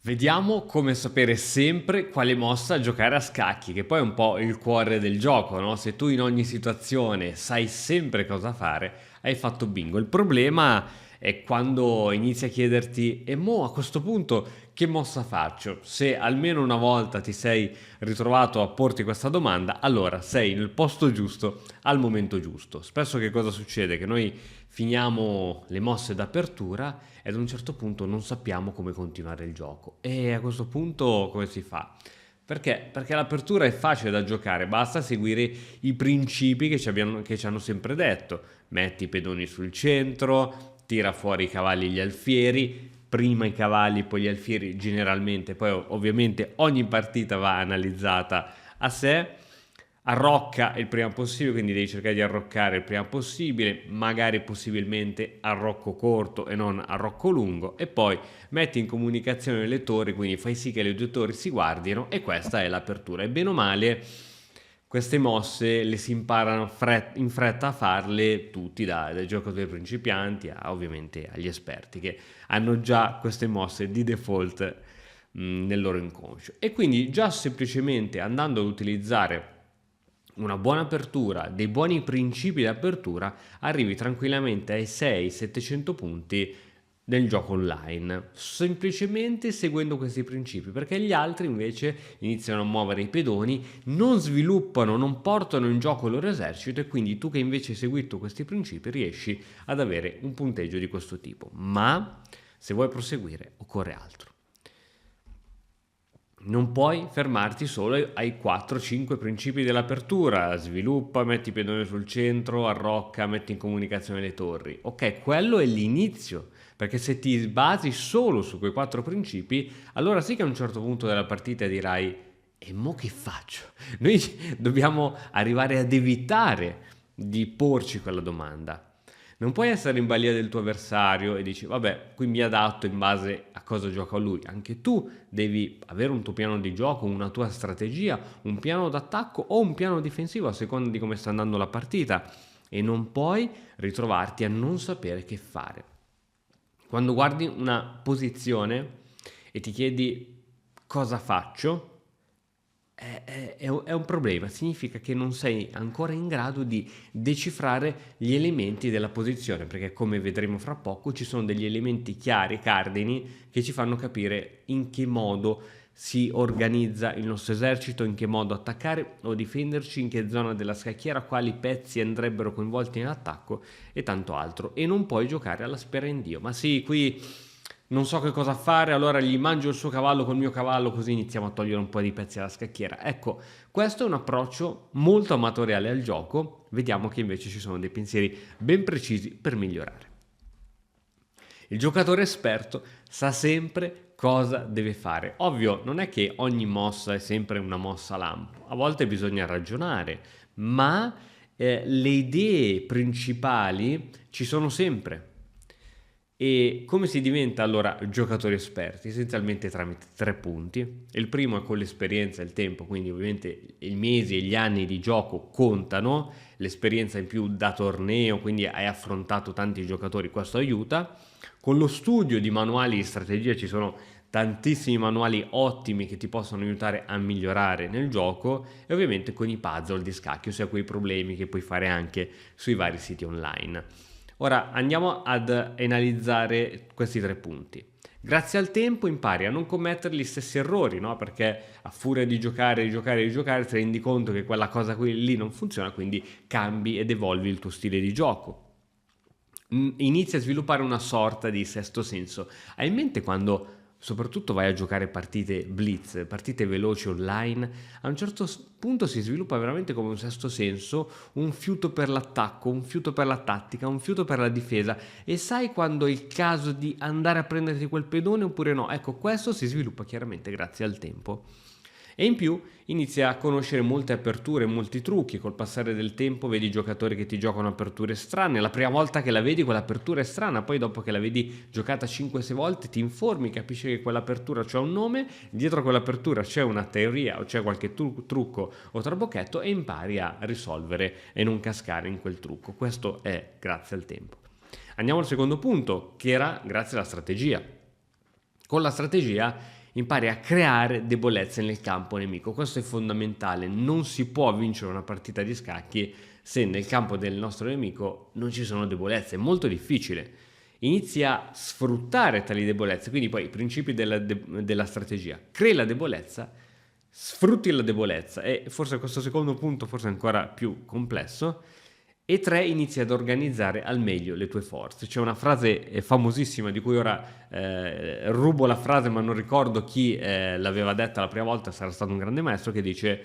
Vediamo come sapere sempre quale mossa giocare a scacchi, che poi è un po' il cuore del gioco, no? Se tu in ogni situazione sai sempre cosa fare, hai fatto bingo. Il problema è quando inizi a chiederti, e mo a questo punto che mossa faccio? Se almeno una volta ti sei ritrovato a porti questa domanda, allora sei nel posto giusto al momento giusto. Spesso che cosa succede? Che noi finiamo le mosse d'apertura e ad un certo punto non sappiamo come continuare il gioco. E a questo punto come si fa? Perché? Perché l'apertura è facile da giocare, basta seguire i principi che ci hanno sempre detto. Metti i pedoni sul centro, tira fuori i cavalli e gli alfieri, prima i cavalli, poi gli alfieri generalmente, poi ovviamente ogni partita va analizzata a sé. Arrocca il prima possibile, quindi devi cercare di arroccare il prima possibile, magari possibilmente arrocco corto e non arrocco lungo, e poi metti in comunicazione le torri, quindi fai sì che le due torri si guardino, e questa è l'apertura. E bene o male queste mosse le si imparano in fretta a farle tutti, dai giocatori principianti a ovviamente agli esperti che hanno già queste mosse di default nel loro inconscio. E quindi già semplicemente andando ad utilizzare una buona apertura, dei buoni principi di apertura, arrivi tranquillamente ai 600-700 punti nel gioco online, semplicemente seguendo questi principi, perché gli altri invece iniziano a muovere i pedoni, non sviluppano, non portano in gioco il loro esercito, e quindi tu che invece hai seguito questi principi riesci ad avere un punteggio di questo tipo. Ma se vuoi proseguire occorre altro. Non puoi fermarti solo ai 4-5 principi dell'apertura: sviluppa, metti i pedoni sul centro, arrocca, metti in comunicazione le torri. Ok, quello è l'inizio, perché se ti basi solo su quei 4 principi, allora sì che a un certo punto della partita dirai: e mo che faccio? Noi dobbiamo arrivare ad evitare di porci quella domanda. Non puoi essere in balia del tuo avversario e dici, vabbè, qui mi adatto in base a cosa gioca lui. Anche tu devi avere un tuo piano di gioco, una tua strategia, un piano d'attacco o un piano difensivo a seconda di come sta andando la partita, e non puoi ritrovarti a non sapere che fare. Quando guardi una posizione e ti chiedi cosa faccio, è un problema, significa che non sei ancora in grado di decifrare gli elementi della posizione, perché come vedremo fra poco ci sono degli elementi chiari, cardini, che ci fanno capire in che modo si organizza il nostro esercito, in che modo attaccare o difenderci, in che zona della scacchiera, quali pezzi andrebbero coinvolti nell'attacco e tanto altro. E non puoi giocare alla spera in Dio. Ma sì, qui non so che cosa fare, allora gli mangio il suo cavallo col mio cavallo, così iniziamo a togliere un po' di pezzi alla scacchiera. Ecco, questo è un approccio molto amatoriale al gioco. Vediamo che invece ci sono dei pensieri ben precisi per migliorare. Il giocatore esperto sa sempre cosa deve fare. Ovvio, non è che ogni mossa è sempre una mossa lampo, a volte bisogna ragionare, ma le idee principali ci sono sempre. E come si diventa allora giocatori esperti? Essenzialmente tramite 3 punti. Il primo è con l'esperienza e il tempo, quindi ovviamente i mesi e gli anni di gioco contano, l'esperienza in più da torneo, quindi hai affrontato tanti giocatori, questo aiuta. Con lo studio di manuali di strategia ci sono tantissimi manuali ottimi che ti possono aiutare a migliorare nel gioco, e ovviamente con i puzzle di scacchi, ossia quei problemi che puoi fare anche sui vari siti online. Ora andiamo ad analizzare questi 3 punti. Grazie al tempo impari a non commettere gli stessi errori, no? Perché a furia di giocare, di giocare, di giocare, ti rendi conto che quella cosa lì non funziona, quindi cambi ed evolvi il tuo stile di gioco. Inizi a sviluppare una sorta di sesto senso. Hai in mente quando soprattutto vai a giocare partite blitz, partite veloci online, a un certo punto si sviluppa veramente come un sesto senso, un fiuto per l'attacco, un fiuto per la tattica, un fiuto per la difesa, e sai quando è il caso di andare a prenderti quel pedone oppure no. Ecco, questo si sviluppa chiaramente grazie al tempo. E in più inizia a conoscere molte aperture, molti trucchi. Col passare del tempo vedi giocatori che ti giocano aperture strane. La prima volta che la vedi quell'apertura è strana, poi dopo che la vedi giocata 5-6 volte ti informi, capisci che quell'apertura c'ha un nome, dietro quell'apertura c'è una teoria o c'è qualche trucco o trabocchetto, e impari a risolvere e non cascare in quel trucco. Questo è grazie al tempo. Andiamo al secondo punto, che era grazie alla strategia. Con la strategia impari a creare debolezze nel campo nemico. Questo è fondamentale, non si può vincere una partita di scacchi se nel campo del nostro nemico non ci sono debolezze, è molto difficile. Inizi a sfruttare tali debolezze, quindi poi i principi della strategia: crei la debolezza, sfrutti la debolezza, e forse questo secondo punto forse è ancora più complesso. E 3, inizi ad organizzare al meglio le tue forze. C'è una frase famosissima di cui ora rubo la frase, ma non ricordo chi l'aveva detta la prima volta, sarà stato un grande maestro, che dice: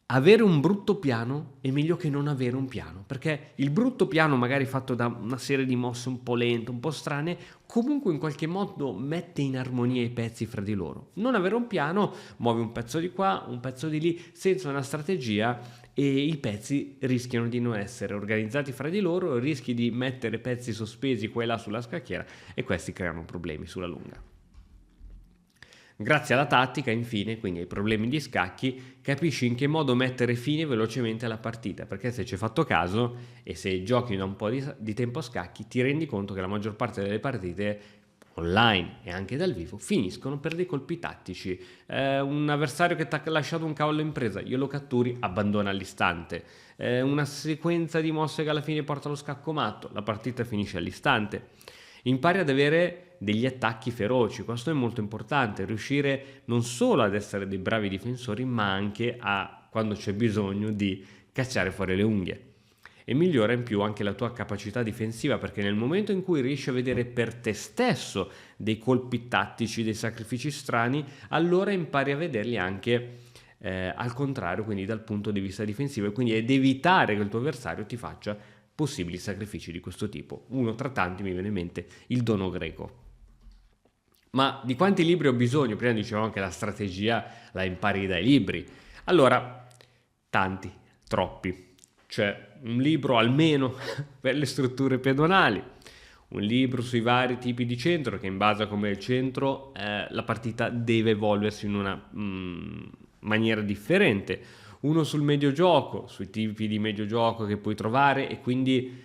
avere un brutto piano è meglio che non avere un piano, perché il brutto piano, magari fatto da una serie di mosse un po' lente, un po' strane, comunque in qualche modo mette in armonia i pezzi fra di loro. Non avere un piano, muovi un pezzo di qua, un pezzo di lì, senza una strategia, e i pezzi rischiano di non essere organizzati fra di loro, rischi di mettere pezzi sospesi qua e là sulla scacchiera, e questi creano problemi sulla lunga. Grazie alla tattica, infine, quindi ai problemi di scacchi, capisci in che modo mettere fine velocemente alla partita, perché se ci hai fatto caso e se giochi da un po' di tempo a scacchi, ti rendi conto che la maggior parte delle partite online e anche dal vivo finiscono per dei colpi tattici. Un avversario che ti ha lasciato un cavallo in presa, io lo catturi, abbandona all'istante. Una sequenza di mosse che alla fine porta allo scacco matto, la partita finisce all'istante. Impari ad avere degli attacchi feroci, questo è molto importante, riuscire non solo ad essere dei bravi difensori, ma anche a, quando c'è bisogno, di cacciare fuori le unghie. E migliora in più anche la tua capacità difensiva, perché nel momento in cui riesci a vedere per te stesso dei colpi tattici, dei sacrifici strani, allora impari a vederli anche al contrario, quindi dal punto di vista difensivo, e quindi ad evitare che il tuo avversario ti faccia possibili sacrifici di questo tipo. Uno tra tanti mi viene in mente il dono greco. Ma di quanti libri ho bisogno? Prima dicevamo che la strategia la impari dai libri. Allora, tanti, troppi. Cioè, un libro almeno per le strutture pedonali, un libro sui vari tipi di centro, che in base a come è il centro la partita deve evolversi in una maniera differente. Uno sul medio gioco, sui tipi di medio gioco che puoi trovare, e quindi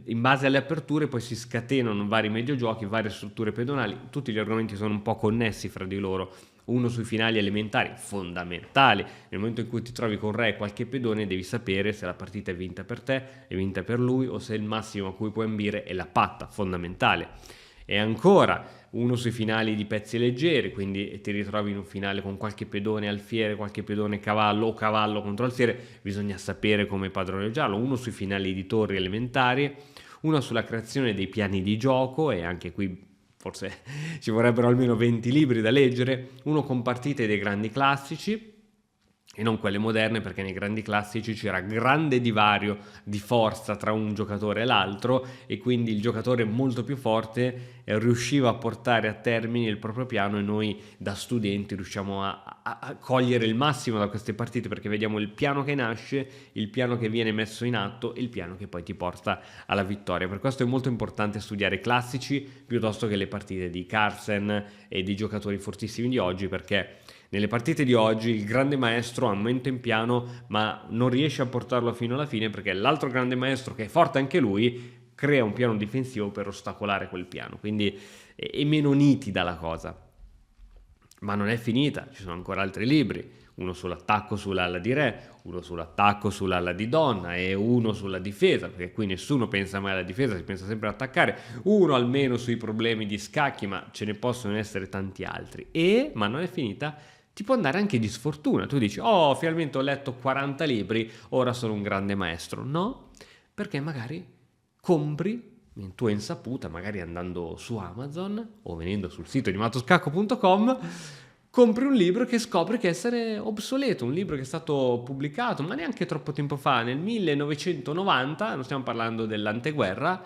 in base alle aperture poi si scatenano vari medio giochi, varie strutture pedonali. Tutti gli argomenti sono un po' connessi fra di loro. Uno sui finali elementari, fondamentali. Nel momento in cui ti trovi con re e qualche pedone, devi sapere se la partita è vinta per te, è vinta per lui, o se il massimo a cui puoi ambire è la patta, fondamentale. E ancora uno sui finali di pezzi leggeri, quindi ti ritrovi in un finale con qualche pedone alfiere, qualche pedone cavallo o cavallo contro alfiere, bisogna sapere come padroneggiarlo. Uno sui finali di torri elementari, uno sulla creazione dei piani di gioco, e anche qui forse ci vorrebbero almeno 20 libri da leggere, uno con partite dei grandi classici e non quelle moderne, perché nei grandi classici c'era grande divario di forza tra un giocatore e l'altro, e quindi il giocatore molto più forte riusciva a portare a termine il proprio piano, e noi da studenti riusciamo a cogliere il massimo da queste partite, perché vediamo il piano che nasce, il piano che viene messo in atto e il piano che poi ti porta alla vittoria. Per questo è molto importante studiare i classici piuttosto che le partite di Carlsen e di giocatori fortissimi di oggi, perché nelle partite di oggi il grande maestro aumenta in piano, ma non riesce a portarlo fino alla fine, perché l'altro grande maestro, che è forte anche lui, crea un piano difensivo per ostacolare quel piano, quindi è meno nitida la cosa. Ma non è finita, ci sono ancora altri libri, uno sull'attacco sull'ala di re, uno sull'attacco sull'ala di donna e uno sulla difesa, perché qui nessuno pensa mai alla difesa, si pensa sempre ad attaccare, uno almeno sui problemi di scacchi, ma ce ne possono essere tanti altri. Ma non è finita, ti può andare anche di sfortuna. Tu dici: oh, finalmente ho letto 40 libri, ora sono un grande maestro. No, perché magari compri in tua insaputa, magari andando su Amazon o venendo sul sito di matoscacco.com, compri un libro che scopri che essere obsoleto, un libro che è stato pubblicato ma neanche troppo tempo fa, nel 1990, non stiamo parlando dell'anteguerra,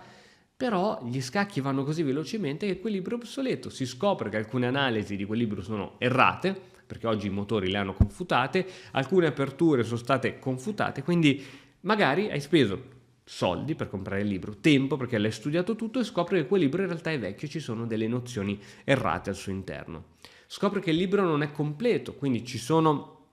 però gli scacchi vanno così velocemente che quel libro è obsoleto. Si scopre che alcune analisi di quel libro sono errate, perché oggi i motori le hanno confutate, alcune aperture sono state confutate, quindi magari hai speso soldi per comprare il libro, tempo perché l'hai studiato tutto, e scopri che quel libro in realtà è vecchio e ci sono delle nozioni errate al suo interno. Scopri che il libro non è completo, quindi ci sono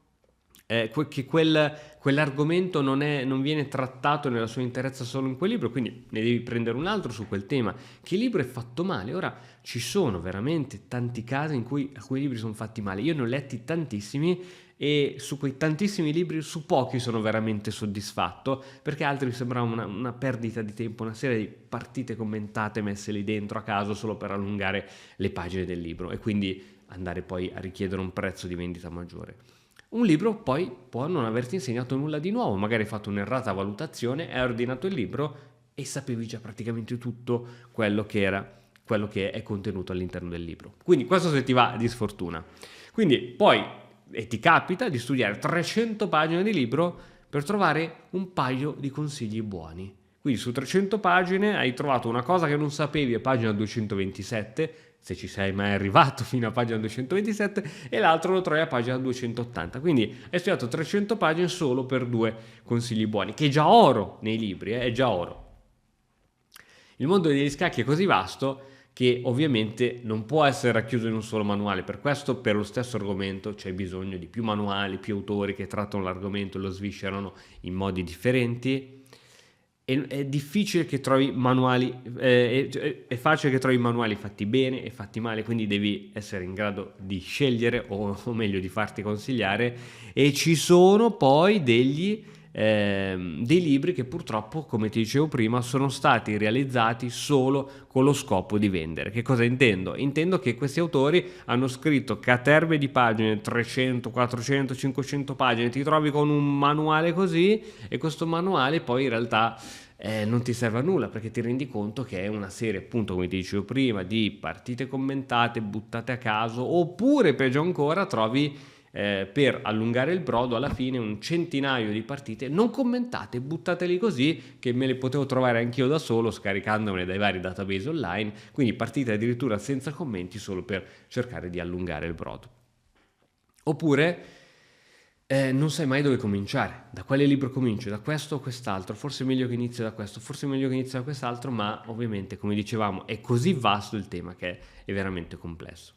quell'argomento non viene trattato nella sua interezza solo in quel libro, quindi ne devi prendere un altro su quel tema. Che libro è fatto male? Ora ci sono veramente tanti casi in cui alcuni libri sono fatti male. Io ne ho letti tantissimi e su quei tantissimi libri, su pochi sono veramente soddisfatto, perché altri mi sembrava una perdita di tempo, una serie di partite commentate messe lì dentro a caso solo per allungare le pagine del libro e quindi andare poi a richiedere un prezzo di vendita maggiore. Un libro poi può non averti insegnato nulla di nuovo, magari hai fatto un'errata valutazione, hai ordinato il libro e sapevi già praticamente tutto quello che è contenuto all'interno del libro. Quindi questo se ti va di sfortuna. Quindi poi e ti capita di studiare 300 pagine di libro per trovare un paio di consigli buoni. Quindi su 300 pagine hai trovato una cosa che non sapevi a pagina 227, se ci sei mai arrivato fino a pagina 227, e l'altro lo trovi a pagina 280. Quindi hai studiato 300 pagine solo per 2 consigli buoni, che è già oro nei libri, è già oro. Il mondo degli scacchi è così vasto che ovviamente non può essere racchiuso in un solo manuale, per questo per lo stesso argomento c'è bisogno di più manuali, più autori che trattano l'argomento e lo sviscerano in modi differenti. È difficile che trovi manuali, è facile che trovi manuali fatti bene e fatti male, quindi devi essere in grado di scegliere o meglio di farti consigliare, e ci sono poi dei libri che purtroppo, come ti dicevo prima, sono stati realizzati solo con lo scopo di vendere. Che cosa intendo? Intendo che questi autori hanno scritto caterve di pagine, 300, 400, 500 pagine, ti trovi con un manuale così e questo manuale poi in realtà non ti serve a nulla, perché ti rendi conto che è una serie, appunto come ti dicevo prima, di partite commentate buttate a caso, oppure peggio ancora trovi per allungare il brodo alla fine un centinaio di partite non commentate, buttate lì così, che me le potevo trovare anch'io da solo scaricandomele dai vari database online, quindi partite addirittura senza commenti solo per cercare di allungare il brodo. Oppure non sai mai dove cominciare, da quale libro comincio, da questo o quest'altro, forse è meglio che inizio da questo, forse è meglio che inizio da quest'altro, ma ovviamente come dicevamo è così vasto il tema che è veramente complesso.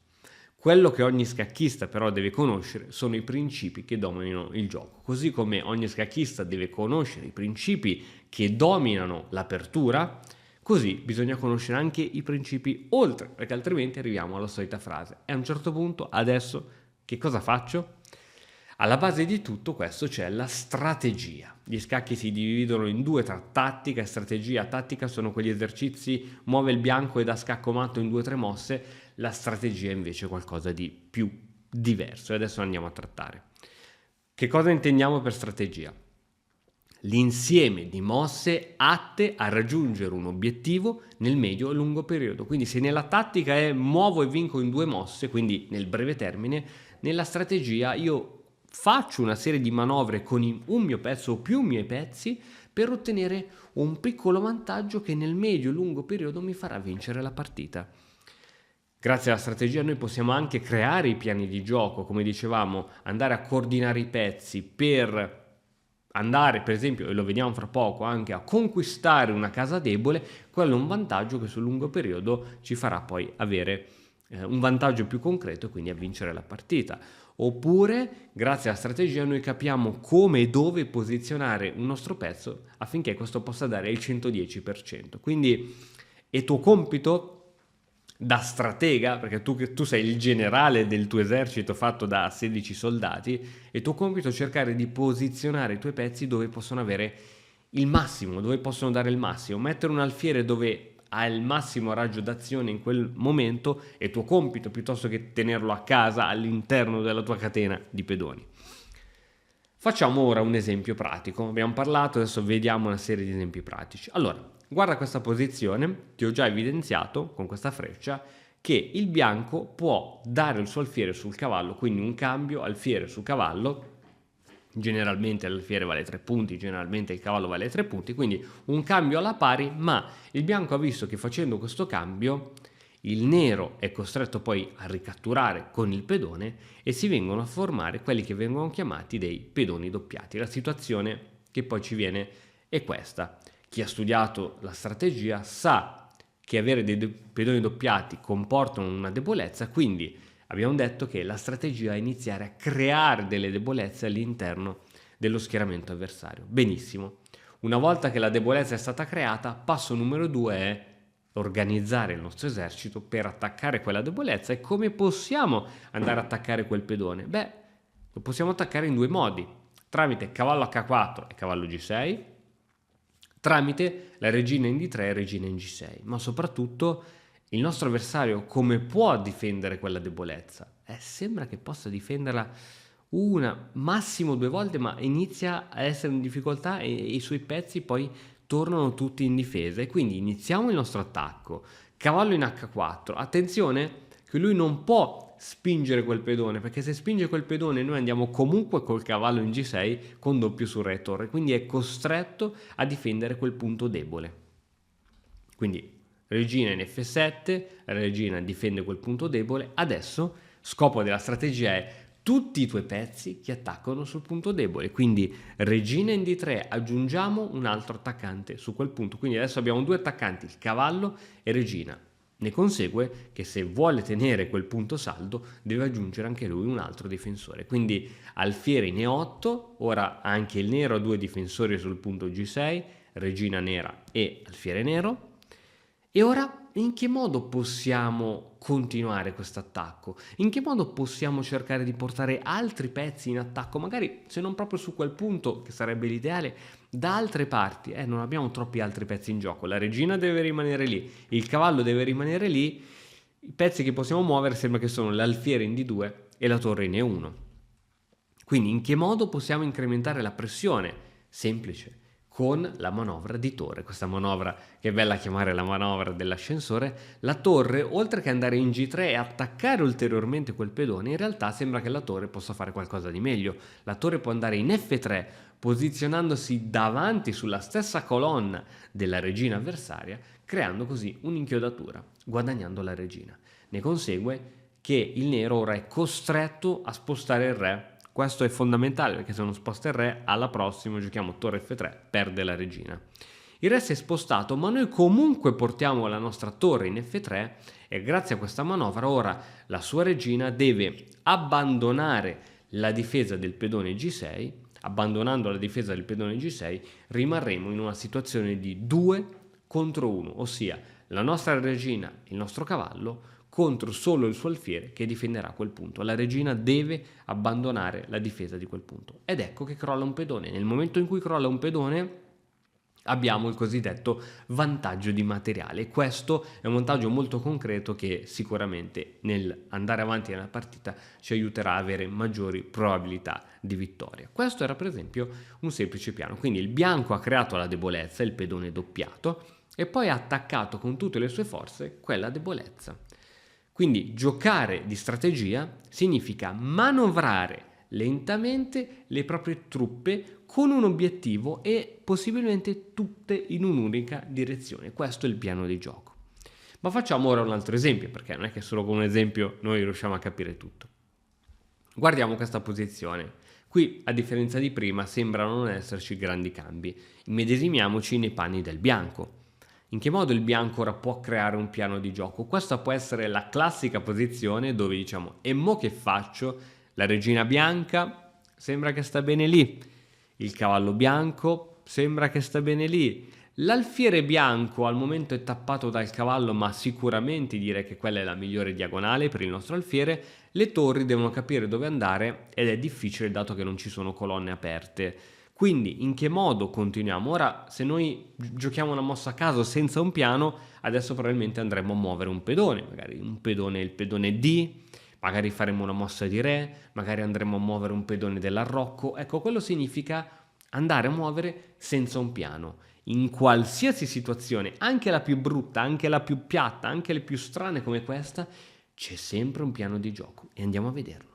Quello che ogni scacchista però deve conoscere sono i principi che dominano il gioco, così come ogni scacchista deve conoscere i principi che dominano l'apertura, così bisogna conoscere anche i principi oltre, perché altrimenti arriviamo alla solita frase. E a un certo punto, adesso, che cosa faccio? Alla base di tutto questo c'è la strategia. Gli scacchi si dividono in due tra tattica e strategia. Tattica sono quegli esercizi, muove il bianco e dà scacco matto in 2 o 3 mosse. La strategia invece è qualcosa di più diverso e adesso andiamo a trattare. Che cosa intendiamo per strategia? L'insieme di mosse atte a raggiungere un obiettivo nel medio e lungo periodo. Quindi se nella tattica è muovo e vinco in 2 mosse, quindi nel breve termine, nella strategia io faccio una serie di manovre con un mio pezzo o più miei pezzi per ottenere un piccolo vantaggio che nel medio e lungo periodo mi farà vincere la partita. Grazie alla strategia noi possiamo anche creare i piani di gioco, come dicevamo, andare a coordinare i pezzi per andare, per esempio, e lo vediamo fra poco, anche a conquistare una casa debole. Quello è un vantaggio che sul lungo periodo ci farà poi avere un vantaggio più concreto e quindi a vincere la partita. Oppure, grazie alla strategia, noi capiamo come e dove posizionare un nostro pezzo affinché questo possa dare il 110%. Quindi è tuo compito da stratega, perché tu sei il generale del tuo esercito fatto da 16 soldati, è tuo compito cercare di posizionare i tuoi pezzi dove possono avere il massimo, dove possono dare il massimo. Mettere un alfiere dove ha il massimo raggio d'azione in quel momento è tuo compito, piuttosto che tenerlo a casa all'interno della tua catena di pedoni. Facciamo ora un esempio pratico. Abbiamo parlato, adesso vediamo una serie di esempi pratici. Allora, guarda questa posizione, ti ho già evidenziato con questa freccia che il bianco può dare il suo alfiere sul cavallo, quindi un cambio alfiere su cavallo. Generalmente l'alfiere vale 3 punti, generalmente il cavallo vale 3 punti, quindi un cambio alla pari, ma il bianco ha visto che facendo questo cambio il nero è costretto poi a ricatturare con il pedone e si vengono a formare quelli che vengono chiamati dei pedoni doppiati. La situazione che poi ci viene è questa. Chi ha studiato la strategia sa che avere dei pedoni doppiati comportano una debolezza, quindi Abbiamo detto che la strategia è iniziare a creare delle debolezze all'interno dello schieramento avversario. Benissimo. Una volta che la debolezza è stata creata, passo numero 2 è organizzare il nostro esercito per attaccare quella debolezza. E come possiamo andare a attaccare quel pedone? Beh, lo possiamo attaccare in 2 modi, tramite cavallo H4 e cavallo G6, tramite la regina in D3 e regina in G6, ma soprattutto il nostro avversario come può difendere quella debolezza? Sembra che possa difenderla una, massimo 2 volte, ma inizia a essere in difficoltà e i suoi pezzi poi tornano tutti in difesa. E quindi iniziamo il nostro attacco. Cavallo in H4. Attenzione che lui non può spingere quel pedone, perché se spinge quel pedone noi andiamo comunque col cavallo in G6 con doppio su re e torre, quindi è costretto a difendere quel punto debole. Quindi regina in F7, regina difende quel punto debole. Adesso scopo della strategia è tutti i tuoi pezzi che attaccano sul punto debole, quindi regina in D3, aggiungiamo un altro attaccante su quel punto, quindi adesso abbiamo 2 attaccanti, il cavallo e regina. Ne consegue che se vuole tenere quel punto saldo deve aggiungere anche lui un altro difensore, quindi alfiere in E8, ora anche il nero ha 2 difensori sul punto G6, regina nera e alfiere nero. E ora in che modo possiamo continuare questo attacco? In che modo possiamo cercare di portare altri pezzi in attacco, magari se non proprio su quel punto, che sarebbe l'ideale, da altre parti? Non abbiamo troppi altri pezzi in gioco, la regina deve rimanere lì, il cavallo deve rimanere lì, i pezzi che possiamo muovere sembra che sono l'alfiere in D2 e la torre in E1. Quindi in che modo possiamo incrementare la pressione? Semplice, con la manovra di torre, questa manovra che è bella chiamare la manovra dell'ascensore. La torre, oltre che andare in G3 e attaccare ulteriormente quel pedone, in realtà sembra che la torre possa fare qualcosa di meglio. La torre può andare in F3, posizionandosi davanti sulla stessa colonna della regina avversaria, creando così un'inchiodatura, guadagnando la regina. Ne consegue che il nero ora è costretto a spostare il re. Questo è fondamentale perché se non sposta il re, alla prossima giochiamo torre F3, perde la regina. Il re si è spostato, ma noi comunque portiamo la nostra torre in F3 e grazie a questa manovra ora la sua regina deve abbandonare la difesa del pedone G6. Abbandonando la difesa del pedone G6 rimarremo in una situazione di 2 contro 1, ossia la nostra regina e il nostro cavallo contro solo il suo alfiere che difenderà quel punto. La regina deve abbandonare la difesa di quel punto. Ed ecco che crolla un pedone. Nel momento in cui crolla un pedone abbiamo il cosiddetto vantaggio di materiale. Questo è un vantaggio molto concreto che sicuramente nel andare avanti nella partita ci aiuterà a avere maggiori probabilità di vittoria. Questo era per esempio un semplice piano. Quindi il bianco ha creato la debolezza, il pedone doppiato, e poi ha attaccato con tutte le sue forze quella debolezza. Quindi giocare di strategia significa manovrare lentamente le proprie truppe con un obiettivo e possibilmente tutte in un'unica direzione. Questo è il piano di gioco. Ma facciamo ora un altro esempio, perché non è che solo con un esempio noi riusciamo a capire tutto. Guardiamo questa posizione. Qui, a differenza di prima, sembrano non esserci grandi cambi. Immedesimiamoci nei panni del bianco. In che modo il bianco ora può creare un piano di gioco? Questa può essere la classica posizione dove diciamo e mo che faccio? La regina bianca sembra che sta bene lì, il cavallo bianco sembra che sta bene lì, l'alfiere bianco al momento è tappato dal cavallo, ma sicuramente direi che quella è la migliore diagonale per il nostro alfiere. Le torri devono capire dove andare ed è difficile dato che non ci sono colonne aperte. Quindi in che modo continuiamo? Ora, se noi giochiamo una mossa a caso senza un piano, adesso probabilmente andremo a muovere un pedone, magari un pedone, il pedone D, magari faremo una mossa di re, magari andremo a muovere un pedone dell'arrocco. Ecco, quello significa andare a muovere senza un piano. In qualsiasi situazione, anche la più brutta, anche la più piatta, anche le più strane come questa, c'è sempre un piano di gioco e andiamo a vederlo.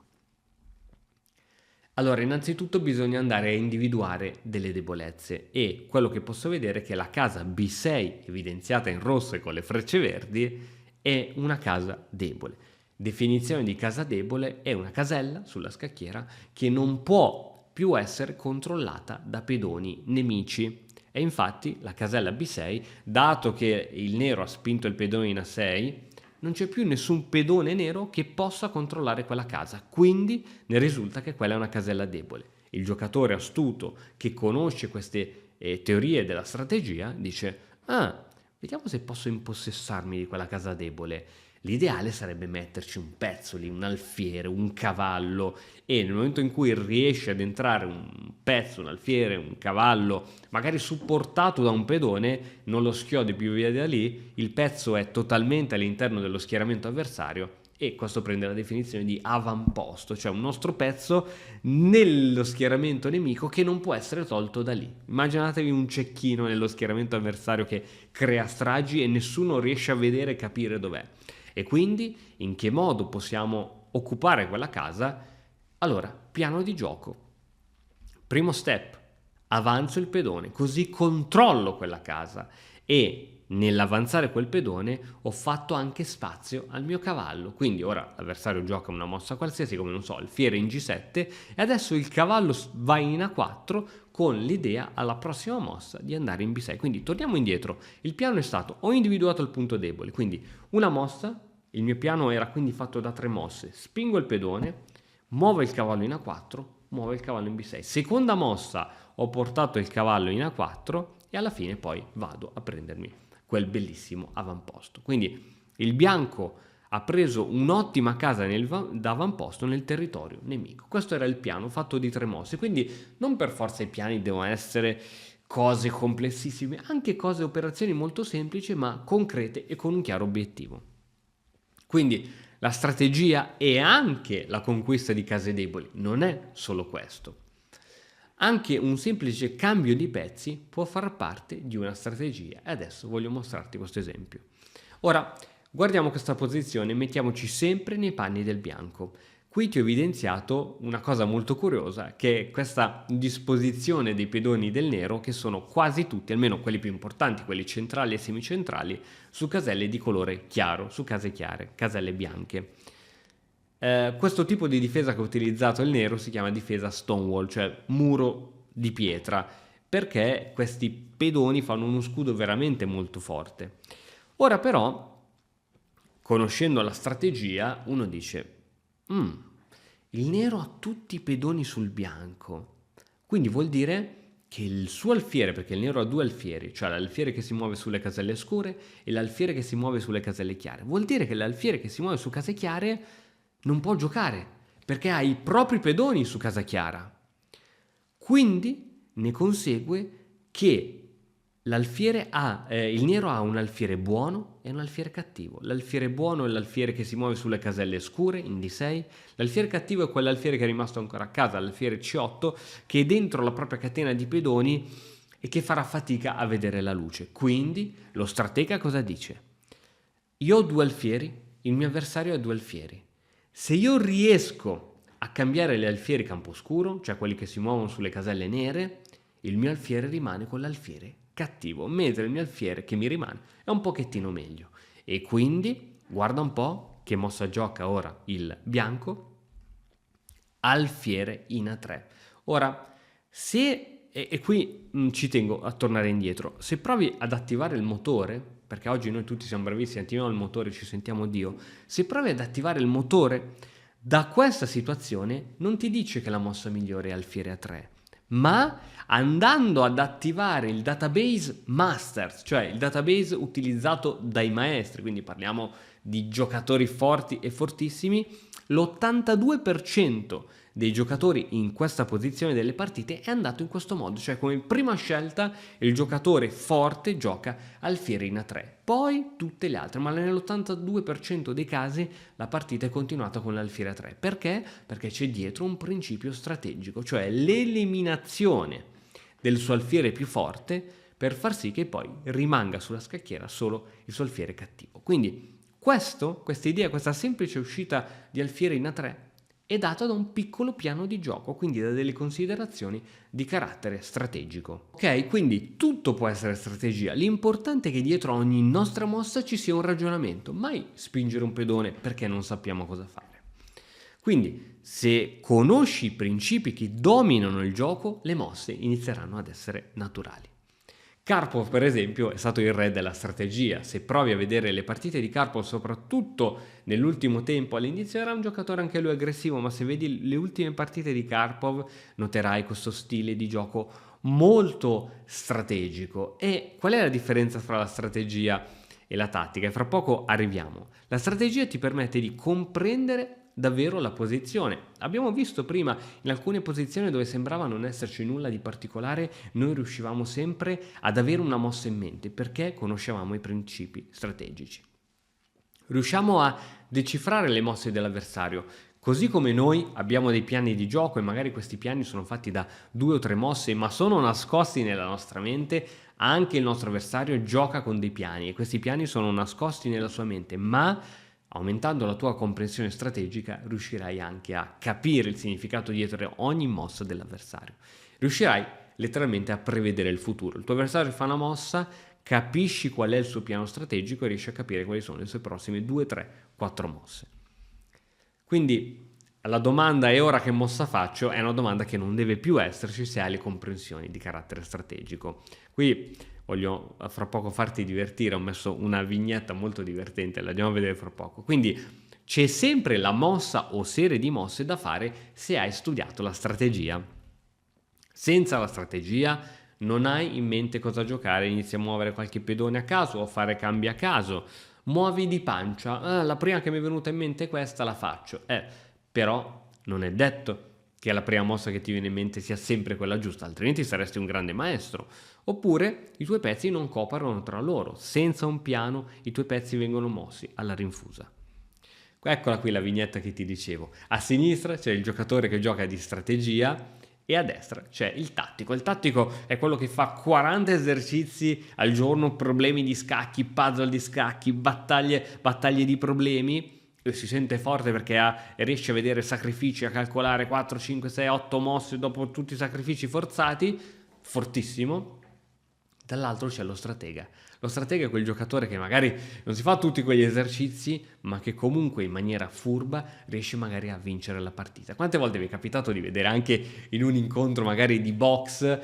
Allora, innanzitutto bisogna andare a individuare delle debolezze e quello che posso vedere è che la casa B6, evidenziata in rosso e con le frecce verdi, è una casa debole. Definizione di casa debole è una casella sulla scacchiera che non può più essere controllata da pedoni nemici. E infatti la casella B6, dato che il nero ha spinto il pedone in A6, non c'è più nessun pedone nero che possa controllare quella casa, quindi ne risulta che quella è una casella debole. Il giocatore astuto che conosce queste teorie della strategia dice: ah, vediamo se posso impossessarmi di quella casa debole. L'ideale sarebbe metterci un pezzo lì, un alfiere, un cavallo, e nel momento in cui riesce ad entrare un pezzo, un alfiere, un cavallo, magari supportato da un pedone, non lo schiodi più via da lì, il pezzo è totalmente all'interno dello schieramento avversario e questo prende la definizione di avamposto, cioè un nostro pezzo nello schieramento nemico che non può essere tolto da lì. Immaginatevi un cecchino nello schieramento avversario che crea stragi e nessuno riesce a vedere e capire dov'è. E quindi in che modo possiamo occupare quella casa? Allora, piano di gioco. Primo step, avanzo il pedone, così controllo quella casa e nell'avanzare quel pedone ho fatto anche spazio al mio cavallo. Quindi ora l'avversario gioca una mossa qualsiasi, come non so, alfiere in G7 e adesso il cavallo va in A4 con l'idea alla prossima mossa di andare in B6. Quindi torniamo indietro. Il piano è stato: ho individuato il punto debole, quindi una mossa, il mio piano era quindi fatto da 3 mosse, spingo il pedone, muovo il cavallo in A4, muovo il cavallo in B6. Seconda mossa, ho portato il cavallo in A4 e alla fine poi vado a prendermi quel bellissimo avamposto. Quindi il bianco ha preso un'ottima casa d'avamposto nel territorio nemico. Questo era il piano fatto di 3 mosse, quindi non per forza i piani devono essere cose complessissime, anche cose, operazioni molto semplici ma concrete e con un chiaro obiettivo. Quindi la strategia è anche la conquista di case deboli, non è solo questo. Anche un semplice cambio di pezzi può far parte di una strategia e adesso voglio mostrarti questo esempio. Ora guardiamo questa posizione e mettiamoci sempre nei panni del bianco. Qui ti ho evidenziato una cosa molto curiosa, che è questa disposizione dei pedoni del nero che sono quasi tutti, almeno quelli più importanti, quelli centrali e semicentrali, su caselle di colore chiaro, su case chiare, caselle bianche. Questo tipo di difesa che ho utilizzato il nero si chiama difesa Stonewall, cioè muro di pietra, perché questi pedoni fanno uno scudo veramente molto forte. Ora però, conoscendo la strategia, uno dice: il nero ha tutti i pedoni sul bianco, quindi vuol dire che il suo alfiere, perché il nero ha 2 alfieri, cioè l'alfiere che si muove sulle caselle scure e l'alfiere che si muove sulle caselle chiare, vuol dire che l'alfiere che si muove su case chiare non può giocare perché ha i propri pedoni su casa chiara. Quindi ne consegue che il nero ha un alfiere buono e un alfiere cattivo. L'alfiere buono è l'alfiere che si muove sulle caselle scure in D6, l'alfiere cattivo è quell'alfiere che è rimasto ancora a casa, l'alfiere C8, che è dentro la propria catena di pedoni e che farà fatica a vedere la luce. Quindi lo stratega cosa dice? Io ho 2 alfieri, il mio avversario ha 2 alfieri. Se io riesco a cambiare gli alfieri camposcuro, cioè quelli che si muovono sulle caselle nere, il mio alfiere rimane con l'alfiere cattivo, mentre il mio alfiere che mi rimane è un pochettino meglio. E quindi, guarda un po' che mossa gioca ora il bianco, alfiere in A3. Ora, e qui ci tengo a tornare indietro, se provi ad attivare il motore, perché oggi noi tutti siamo bravissimi, attiviamo il motore, ci sentiamo Dio, se provi ad attivare il motore, da questa situazione non ti dice che la mossa migliore è alfiere A3, ma andando ad attivare il database Masters, cioè il database utilizzato dai maestri, quindi parliamo di giocatori forti e fortissimi, l'82% dei giocatori in questa posizione delle partite è andato in questo modo, cioè come prima scelta il giocatore forte gioca alfiere in A3, poi tutte le altre, ma nell'82% dei casi la partita è continuata con l'alfiere A3. Perché? Perché c'è dietro un principio strategico, cioè l'eliminazione del suo alfiere più forte per far sì che poi rimanga sulla scacchiera solo il suo alfiere cattivo. Quindi questa idea, questa semplice uscita di alfiere in A3 è data da un piccolo piano di gioco, quindi da delle considerazioni di carattere strategico. Ok, quindi tutto può essere strategia, l'importante è che dietro a ogni nostra mossa ci sia un ragionamento, mai spingere un pedone perché non sappiamo cosa fare. Quindi se conosci i principi che dominano il gioco, le mosse inizieranno ad essere naturali. Karpov, per esempio, è stato il re della strategia. Se provi a vedere le partite di Karpov, soprattutto nell'ultimo tempo, all'inizio era un giocatore anche lui aggressivo, ma se vedi le ultime partite di Karpov noterai questo stile di gioco molto strategico. E qual è la differenza fra la strategia e la tattica? E fra poco arriviamo. La strategia ti permette di comprendere davvero la posizione. Abbiamo visto prima in alcune posizioni dove sembrava non esserci nulla di particolare, noi riuscivamo sempre ad avere una mossa in mente perché conoscevamo i principi strategici. Riusciamo a decifrare le mosse dell'avversario. Così come noi abbiamo dei piani di gioco e magari questi piani sono fatti da 2 o 3 mosse, ma sono nascosti nella nostra mente, anche il nostro avversario gioca con dei piani e questi piani sono nascosti nella sua mente, ma aumentando la tua comprensione strategica riuscirai anche a capire il significato dietro ogni mossa dell'avversario. Riuscirai letteralmente a prevedere il futuro. Il tuo avversario fa una mossa, capisci qual è il suo piano strategico e riesci a capire quali sono le sue prossime 2, 3, 4 mosse. Quindi la domanda "e ora che mossa faccio?" è una domanda che non deve più esserci se hai le comprensioni di carattere strategico. Qui voglio fra poco farti divertire, ho messo una vignetta molto divertente, la andiamo a vedere fra poco. Quindi c'è sempre la mossa o serie di mosse da fare se hai studiato la strategia. Senza la strategia non hai in mente cosa giocare, inizi a muovere qualche pedone a caso o fare cambi a caso, muovi di pancia, la prima che mi è venuta in mente è questa, la faccio. Però non è detto che la prima mossa che ti viene in mente sia sempre quella giusta, altrimenti saresti un grande maestro. Oppure i tuoi pezzi non cooperano tra loro, senza un piano i tuoi pezzi vengono mossi alla rinfusa. Eccola qui la vignetta che ti dicevo. A sinistra c'è il giocatore che gioca di strategia e a destra c'è il tattico. Il tattico è quello che fa 40 esercizi al giorno, problemi di scacchi, puzzle di scacchi, battaglie di problemi, e si sente forte perché riesce a vedere sacrifici, a calcolare 4, 5, 6, 8 mosse dopo tutti i sacrifici forzati, fortissimo. Dall'altro c'è lo stratega. Lo stratega è quel giocatore che magari non si fa tutti quegli esercizi, ma che comunque in maniera furba riesce magari a vincere la partita. Quante volte vi è capitato di vedere anche in un incontro magari di box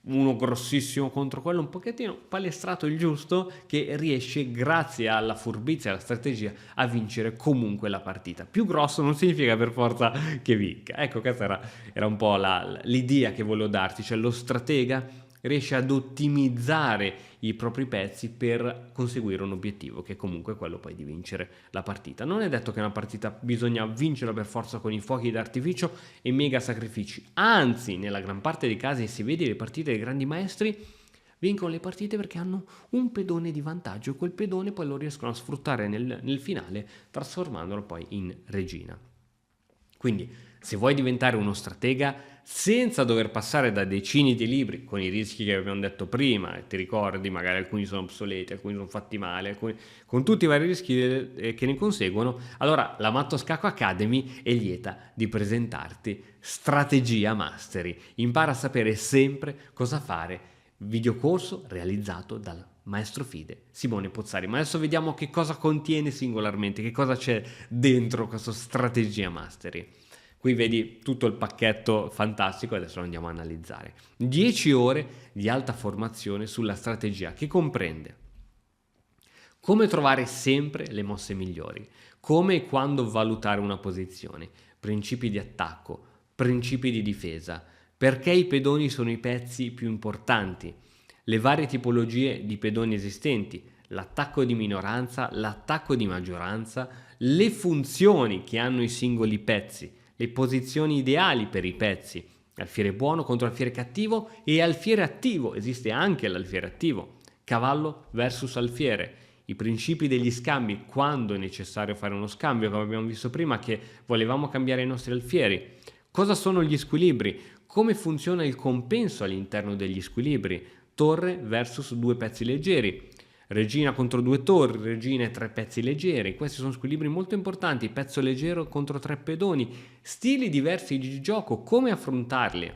uno grossissimo contro quello un pochettino palestrato il giusto, che riesce grazie alla furbizia e alla strategia a vincere comunque la partita. Più grosso non significa per forza che vinca. Ecco, questa era un po' l'idea che volevo darti, cioè lo stratega riesce ad ottimizzare i propri pezzi per conseguire un obiettivo, che è comunque quello poi di vincere la partita. Non è detto che una partita bisogna vincerla per forza con i fuochi d'artificio e mega sacrifici, anzi nella gran parte dei casi, se vedi le partite dei grandi maestri, vincono le partite perché hanno un pedone di vantaggio e quel pedone poi lo riescono a sfruttare nel finale, trasformandolo poi in regina. Quindi se vuoi diventare uno stratega senza dover passare da decine di libri con i rischi che abbiamo detto prima, e ti ricordi, magari alcuni sono obsoleti, alcuni sono fatti male, con tutti i vari rischi che ne conseguono, allora la Matto Scacco Academy è lieta di presentarti Strategia Mastery. Impara a sapere sempre cosa fare. Videocorso realizzato dal maestro Fide Simone Pozzari. Ma adesso vediamo che cosa contiene singolarmente, che cosa c'è dentro questo Strategia Mastery. Qui vedi tutto il pacchetto fantastico, adesso lo andiamo a analizzare. 10 ore di alta formazione sulla strategia, che comprende come trovare sempre le mosse migliori, come e quando valutare una posizione, principi di attacco, principi di difesa, perché i pedoni sono i pezzi più importanti, le varie tipologie di pedoni esistenti, l'attacco di minoranza, l'attacco di maggioranza, le funzioni che hanno i singoli pezzi, le posizioni ideali per i pezzi, alfiere buono contro alfiere cattivo e alfiere attivo, esiste anche l'alfiere attivo, cavallo versus alfiere, i principi degli scambi, quando è necessario fare uno scambio, come abbiamo visto prima che volevamo cambiare i nostri alfieri, cosa sono gli squilibri, come funziona il compenso all'interno degli squilibri, torre versus 2 pezzi leggeri, regina contro 2 torri, regina e 3 pezzi leggeri. Questi sono squilibri molto importanti, pezzo leggero contro 3 pedoni, stili diversi di gioco, come affrontarli,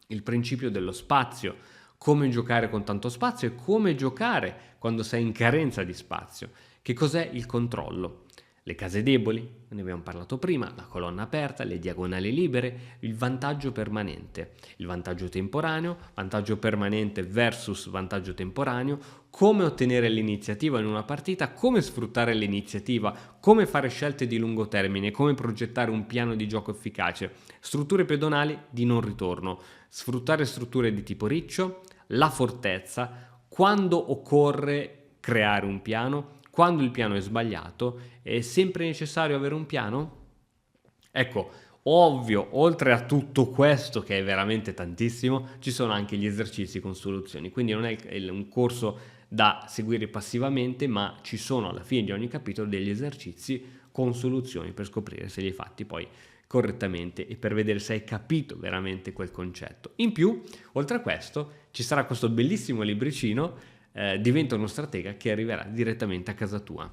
il principio dello spazio, come giocare con tanto spazio e come giocare quando sei in carenza di spazio, che cos'è il controllo, le case deboli, ne abbiamo parlato prima, la colonna aperta, le diagonali libere, il vantaggio permanente, il vantaggio temporaneo, vantaggio permanente versus vantaggio temporaneo, come ottenere l'iniziativa in una partita, come sfruttare l'iniziativa, come fare scelte di lungo termine, come progettare un piano di gioco efficace, strutture pedonali di non ritorno, sfruttare strutture di tipo riccio, la fortezza, quando occorre creare un piano, quando il piano è sbagliato. È sempre necessario avere un piano? Ecco, ovvio, oltre a tutto questo che è veramente tantissimo, ci sono anche gli esercizi con soluzioni, quindi non è un corso da seguire passivamente, ma ci sono alla fine di ogni capitolo degli esercizi con soluzioni per scoprire se li hai fatti poi correttamente e per vedere se hai capito veramente quel concetto. In più, oltre a questo, ci sarà questo bellissimo libricino Diventa uno stratega, che arriverà direttamente a casa tua.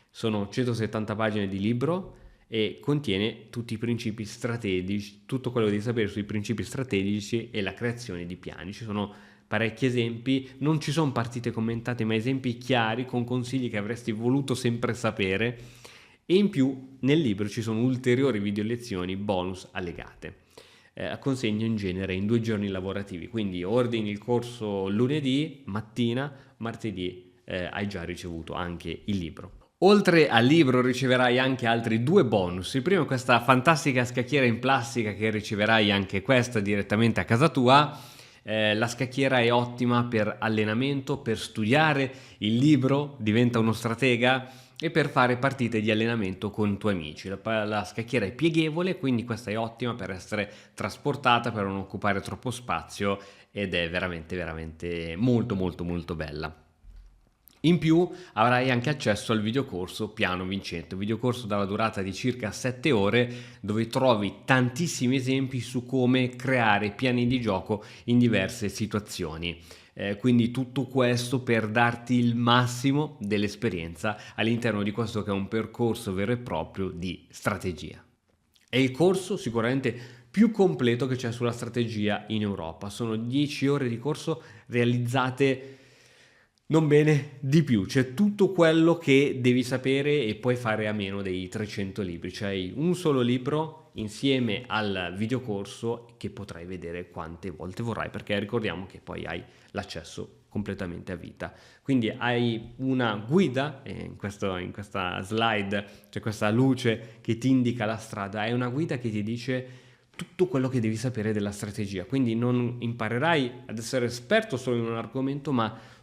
Sono 170 pagine di libro e contiene tutti i principi strategici, tutto quello che devi sapere sui principi strategici e la creazione di piani. Ci sono parecchi esempi, non ci sono partite commentate, ma esempi chiari con consigli che avresti voluto sempre sapere, e in più nel libro ci sono ulteriori video lezioni bonus allegate. Consegno in genere in 2 giorni lavorativi, quindi ordini il corso lunedì mattina, martedì hai già ricevuto anche il libro. Oltre al libro riceverai anche altri 2 bonus. Il primo è questa fantastica scacchiera in plastica, che riceverai anche questa direttamente a casa tua. La scacchiera è ottima per allenamento, per studiare il libro Diventa uno stratega e per fare partite di allenamento con i tuoi amici. La scacchiera è pieghevole, quindi questa è ottima per essere trasportata, per non occupare troppo spazio, ed è veramente veramente molto molto molto bella. In più avrai anche accesso al videocorso Piano Vincente, un videocorso dalla durata di circa 7 ore, dove trovi tantissimi esempi su come creare piani di gioco in diverse situazioni. Quindi tutto questo per darti il massimo dell'esperienza all'interno di questo che è un percorso vero e proprio di strategia. È il corso sicuramente più completo che c'è sulla strategia in Europa. Sono 10 ore di corso realizzate non bene di più. C'è tutto quello che devi sapere e puoi fare a meno dei 300 libri. C'hai un solo libro insieme al videocorso che potrai vedere quante volte vorrai, perché ricordiamo che poi hai l'accesso completamente a vita. Quindi hai una guida, in questa slide c'è questa luce che ti indica la strada, hai una guida che ti dice tutto quello che devi sapere della strategia. Quindi non imparerai ad essere esperto solo in un argomento, ma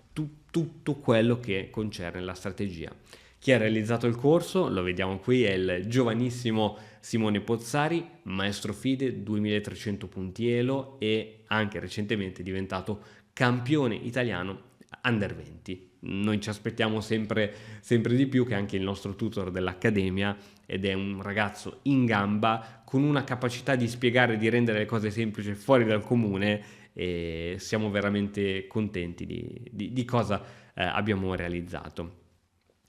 tutto quello che concerne la strategia. Chi ha realizzato il corso, lo vediamo qui, è il giovanissimo Simone Pozzari, maestro FIDE, 2300 punti ELO e anche recentemente diventato campione italiano Under 20. Noi ci aspettiamo sempre di più, che anche il nostro tutor dell'Accademia, ed è un ragazzo in gamba con una capacità di spiegare, di rendere le cose semplici fuori dal comune, e siamo veramente contenti di cosa abbiamo realizzato.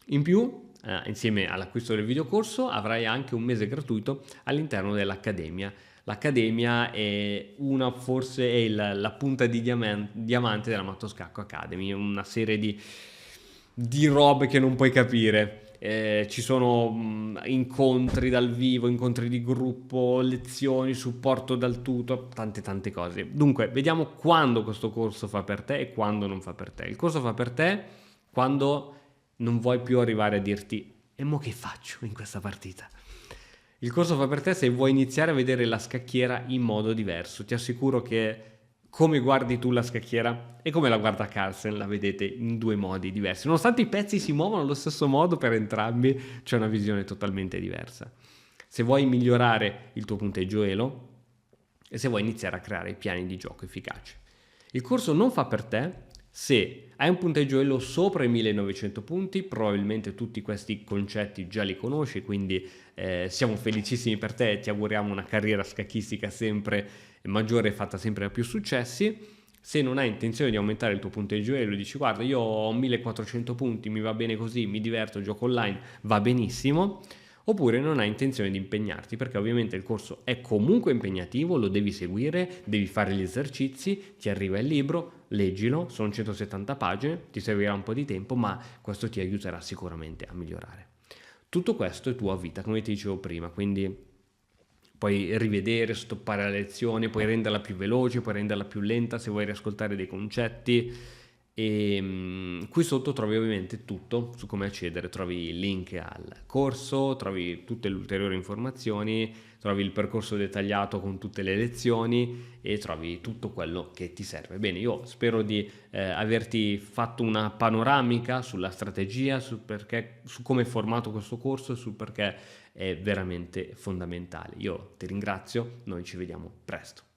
In più, insieme all'acquisto del videocorso, avrai anche un mese gratuito all'interno dell'Accademia. L'Accademia è forse è la punta di diamante della Mattoscacco Academy, una serie di robe che non puoi capire. Ci sono incontri dal vivo, incontri di gruppo, lezioni, supporto dal tutor, tante cose. Dunque, vediamo quando questo corso fa per te e quando non fa per te. Il corso fa per te quando non vuoi più arrivare a dirti e mo che faccio in questa partita? Il corso fa per te se vuoi iniziare a vedere la scacchiera in modo diverso. Ti assicuro che come guardi tu la scacchiera e come la guarda Carlsen la vedete in 2 modi diversi. Nonostante i pezzi si muovono allo stesso modo per entrambi, c'è una visione totalmente diversa. Se vuoi migliorare il tuo punteggio ELO e se vuoi iniziare a creare piani di gioco efficaci. Il corso non fa per te se hai un punteggio ELO sopra i 1900 punti, probabilmente tutti questi concetti già li conosci, quindi siamo felicissimi per te e ti auguriamo una carriera scacchistica sempre maggiore e fatta sempre a più successi. Se non hai intenzione di aumentare il tuo punteggio ELO, dici guarda io ho 1400 punti, mi va bene così, mi diverto, gioco online, va benissimo. Oppure non hai intenzione di impegnarti, perché ovviamente il corso è comunque impegnativo, lo devi seguire, devi fare gli esercizi, ti arriva il libro, leggilo, sono 170 pagine, ti servirà un po' di tempo, ma questo ti aiuterà sicuramente a migliorare. Tutto questo è tua vita, come ti dicevo prima, quindi puoi rivedere, stoppare la lezione, puoi renderla più veloce, puoi renderla più lenta se vuoi riascoltare dei concetti. E qui sotto trovi ovviamente tutto su come accedere, trovi il link al corso, trovi tutte le ulteriori informazioni, trovi il percorso dettagliato con tutte le lezioni e trovi tutto quello che ti serve. Bene, io spero di averti fatto una panoramica sulla strategia, su come è formato questo corso e sul perché è veramente fondamentale. Io ti ringrazio, noi ci vediamo presto.